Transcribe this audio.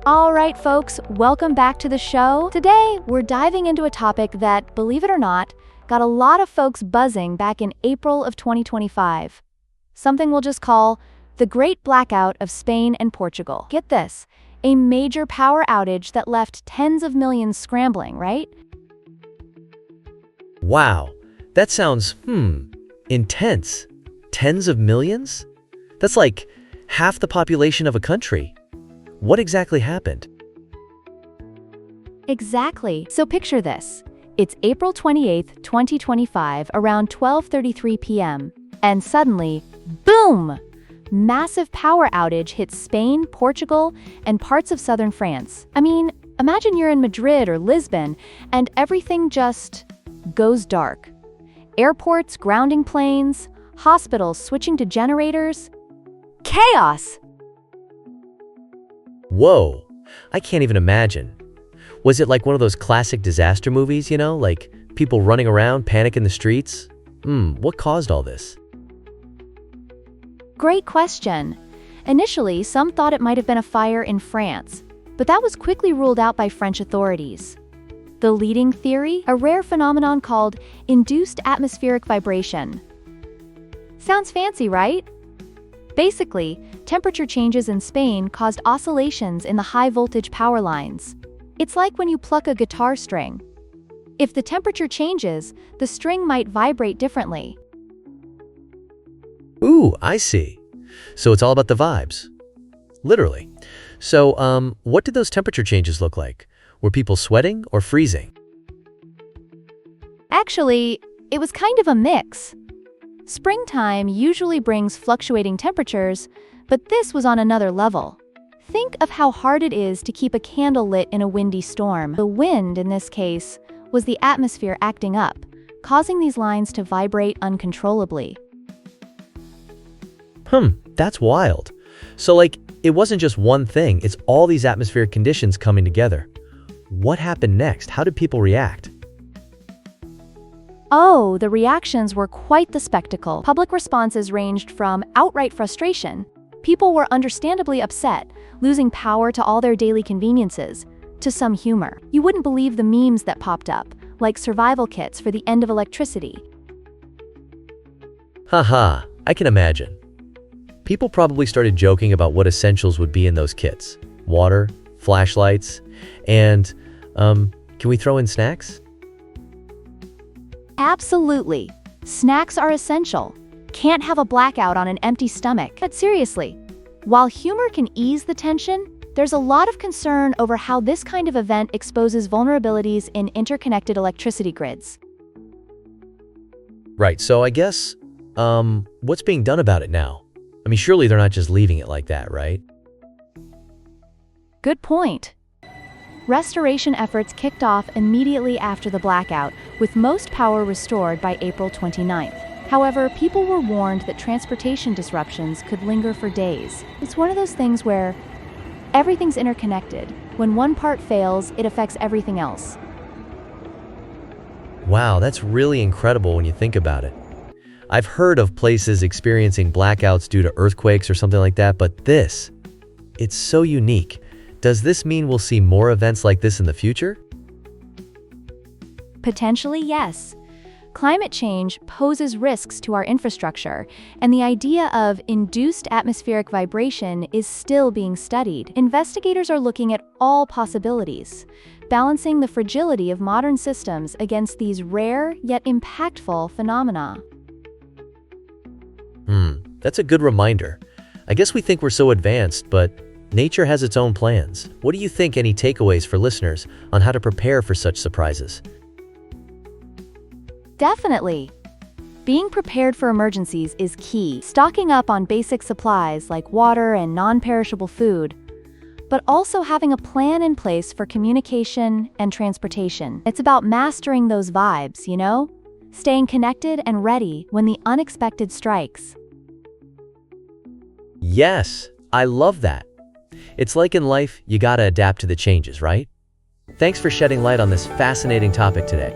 All right, folks, welcome back to the show. Today, we're diving into a topic that, believe it or not, got a lot of folks buzzing back in April of 2025. Something we'll just call the Great Blackout of Spain and Portugal. Get this, a major power outage that left tens of millions scrambling, right? Wow, that sounds, intense. Tens of millions? That's like half the population of a country. What exactly happened? Exactly. So picture this. It's April 28th, 2025, around 12:33 p.m. And suddenly, boom! Massive power outage hits Spain, Portugal, and parts of southern France. I mean, imagine you're in Madrid or Lisbon, and everything just goes dark. Airports grounding planes, hospitals switching to generators. Chaos! Whoa, I can't even imagine. Was it like one of those classic disaster movies, like people running around, panic in the streets? What caused all this? Great question. Initially, some thought it might have been a fire in France, but that was quickly ruled out by French authorities. The leading theory, a rare phenomenon called induced atmospheric vibration. Sounds fancy, right? Basically, temperature changes in Spain caused oscillations in the high-voltage power lines. It's like when you pluck a guitar string. If the temperature changes, the string might vibrate differently. Ooh, I see. So it's all about the vibes. Literally. So, what did those temperature changes look like? Were people sweating or freezing? Actually, it was kind of a mix. Springtime usually brings fluctuating temperatures, but this was on another level. Think of how hard it is to keep a candle lit in a windy storm. The wind, in this case, was the atmosphere acting up, causing these lines to vibrate uncontrollably. That's wild. So, it wasn't just one thing, it's all these atmospheric conditions coming together. What happened next? How did people react? Oh, the reactions were quite the spectacle. Public responses ranged from outright frustration. People were understandably upset, losing power to all their daily conveniences, to some humor. You wouldn't believe the memes that popped up, like survival kits for the end of electricity. Haha, I can imagine. People probably started joking about what essentials would be in those kits. Water, flashlights, and, can we throw in snacks? Absolutely. Snacks are essential. Can't have a blackout on an empty stomach. But seriously, while humor can ease the tension, there's a lot of concern over how this kind of event exposes vulnerabilities in interconnected electricity grids. Right, so I guess, what's being done about it now? I mean, surely they're not just leaving it like that, right? Good point. Restoration efforts kicked off immediately after the blackout, with most power restored by April 29th. However, people were warned that transportation disruptions could linger for days. It's one of those things where everything's interconnected. When one part fails, it affects everything else. Wow, that's really incredible when you think about it. I've heard of places experiencing blackouts due to earthquakes or something like that, but it's so unique. Does this mean we'll see more events like this in the future? Potentially, yes. Climate change poses risks to our infrastructure, and the idea of induced atmospheric vibration is still being studied. Investigators are looking at all possibilities, balancing the fragility of modern systems against these rare yet impactful phenomena. That's a good reminder. I guess we think we're so advanced, but nature has its own plans. What do you think any takeaways for listeners on how to prepare for such surprises? Definitely. Being prepared for emergencies is key. Stocking up on basic supplies like water and non-perishable food, but also having a plan in place for communication and transportation. It's about mastering those vibes, Staying connected and ready when the unexpected strikes. Yes, I love that. It's like in life, you gotta adapt to the changes, right? Thanks for shedding light on this fascinating topic today.